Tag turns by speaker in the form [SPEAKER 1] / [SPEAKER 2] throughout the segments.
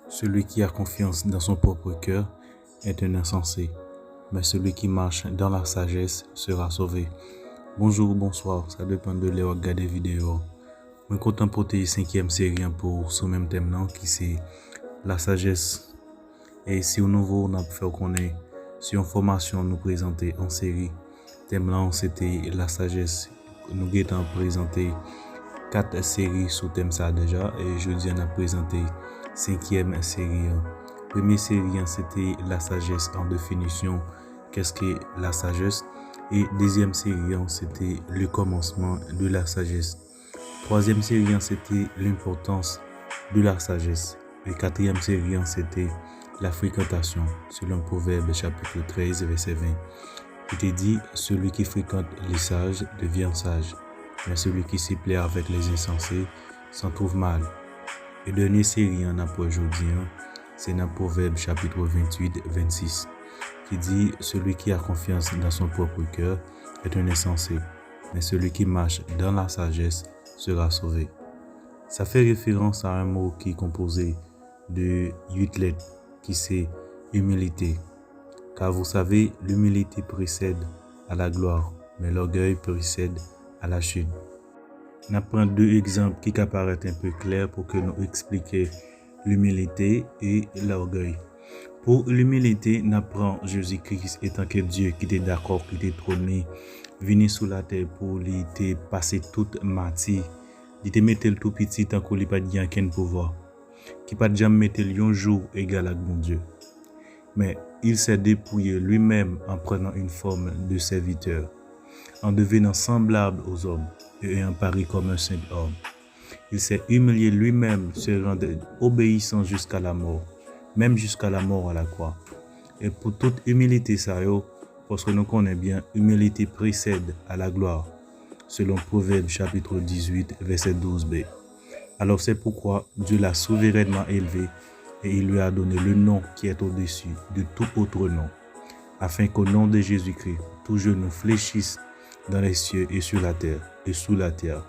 [SPEAKER 1] Celui qui a confiance dans son propre cœur est un insensé, mais celui qui marche dans la sagesse sera sauvé. Bonjour, bonsoir, ça dépend de l'heure regarder vidéo. Je suis content pour la cinquième série pour ce même thème qui c'est la sagesse. Et si au nouveau on a fait connaître si une formation nous présenter en série, thème là c'était la sagesse. Nous avons présenté 4 séries sous thème ça déjà et jeudi on a présenté cinquième série. Première série c'était la sagesse en définition, qu'est-ce que la sagesse, et deuxième série c'était le commencement de la sagesse. Troisième série c'était l'importance de la sagesse. Et quatrième série c'était la fréquentation selon Proverbe chapitre 13 verset 20. Il te dit celui qui fréquente les sages devient sage, mais celui qui s'y plaît avec les insensés s'en trouve mal. Et dernière série en après aujourd'hui, c'est dans Proverbe chapitre 28-26 qui dit celui qui a confiance dans son propre cœur est un insensé, mais celui qui marche dans la sagesse sera sauvé. Ça fait référence à un mot qui est composé de 8 lettres qui c'est humilité. Car vous savez, l'humilité précède à la gloire, mais l'orgueil précède à la chute. On prend 2 exemples qui apparaissent un peu clairs pour que nous expliquions l'humilité et l'orgueil. Pour l'humilité, on apprend Jésus-Christ étant que Dieu qui était d'accord, qui était trôné, venu sur la terre pour lui passer toute matière. Il te mettait le tout petit tant qu'il n'a pas de aucun pouvoir, qui pas jamais mettre un jour égal à bon Dieu. Mais il s'est dépouillé lui-même en prenant une forme de serviteur, en devenant semblable aux hommes et en paré comme un simple homme. Il s'est humilié lui-même, se rendant obéissant jusqu'à la mort, même jusqu'à la mort à la croix. Et pour toute humilité, ça parce que nous connaissons bien, humilité précède à la gloire, selon Proverbe chapitre 18, verset 12b. Alors c'est pourquoi Dieu l'a souverainement élevé et il lui a donné le nom qui est au-dessus de tout autre nom, afin qu'au nom de Jésus-Christ, tout genou fléchisse dans les cieux et sur la terre et sous la terre,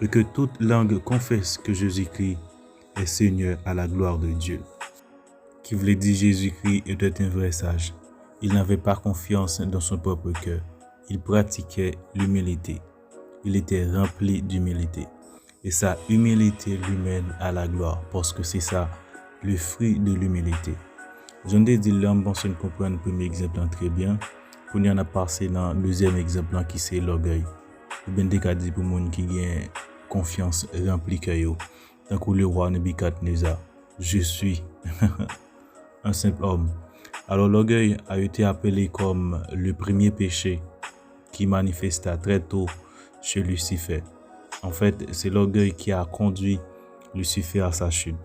[SPEAKER 1] et que toute langue confesse que Jésus-Christ est Seigneur à la gloire de Dieu. Qui voulait dire Jésus-Christ était un vrai sage. Il n'avait pas confiance dans son propre cœur. Il pratiquait l'humilité. Il était rempli d'humilité. Et sa humilité lui mène à la gloire, parce que c'est ça, le fruit de l'humilité. Je ne dis l'homme, bon, si on comprend le premier exemple très bien, qu'on y en a passé dans le deuxième exemple qui c'est l'orgueil. Ou bien des cas dit pour monde qui a confiance remplie que yo. Tant que le roi Nebuchadnezzar, je suis un simple homme. Alors l'orgueil a été appelé comme le premier péché qui manifesta très tôt chez Lucifer. En fait, c'est l'orgueil qui a conduit Lucifer à sa chute.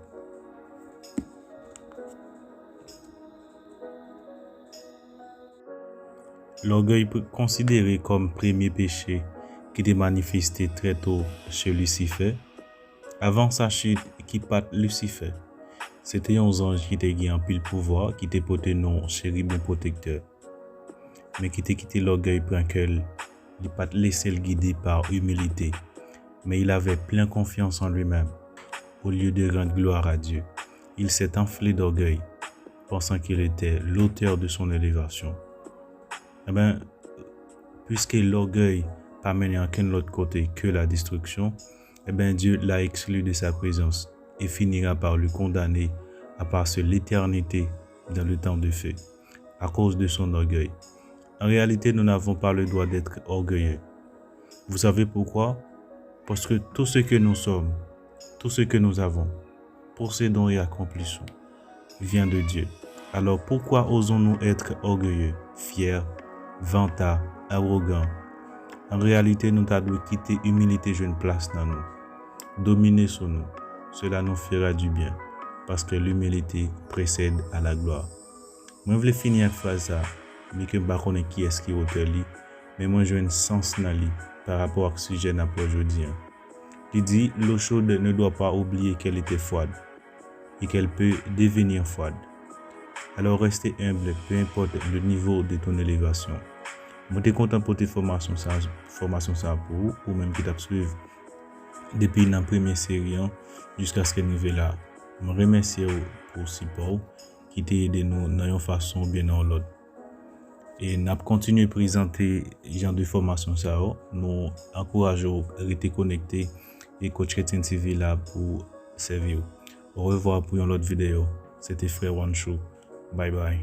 [SPEAKER 1] L'orgueil considéré comme premier péché qui était manifesté très tôt chez Lucifer, avant sa chute qui pat Lucifer, c'était un ange qui était en pile pouvoir, qui était porté nom chérubin protecteur, mais qui était quitté l'orgueil pour qu'il ne pas laissé le guider par humilité, mais il avait plein confiance en lui-même. Au lieu de rendre gloire à Dieu, il s'est enflé d'orgueil, pensant qu'il était l'auteur de son élévation. Eh bien, puisque l'orgueil n'a mené à aucun autre côté que la destruction, eh bien Dieu l'a exclu de sa présence et finira par le condamner à passer l'éternité dans le temps de feu, à cause de son orgueil. En réalité, nous n'avons pas le droit d'être orgueilleux. Vous savez pourquoi? Parce que tout ce que nous sommes, tout ce que nous avons, possédons et accomplissons, vient de Dieu. Alors pourquoi osons-nous être orgueilleux, fiers, vantards, arrogants? En réalité, nous devons quitter humilité jeune place dans nous, dominer sur nous. Cela nous fera du bien, parce que l'humilité précède à la gloire. Moi, je voulais finir une phrase, mais que je ne sais pas qui est-ce qui est auteur, mais moi, j'ai un sens dans lui par rapport au sujet d'aujourd'hui. Il dit, l'eau chaude ne doit pas oublier qu'elle était froide et qu'elle peut devenir froide. Alors, restez humble, peu importe le niveau de ton élévation. Je suis content pour tes formations ça pour vous, ou même qui t'a suivi depuis la première série jusqu'à ce qu'elle arrive là. Je remercie pour le support qui t'a aidé nous dans une façon ou bien dans l'autre. Et nous continuons à présenter ce genre de formation ça. Nous encourageons à rester connectés et Coach Chrétien TV là pour servir. Au revoir pour une autre vidéo. C'était Frère One Show. Bye bye.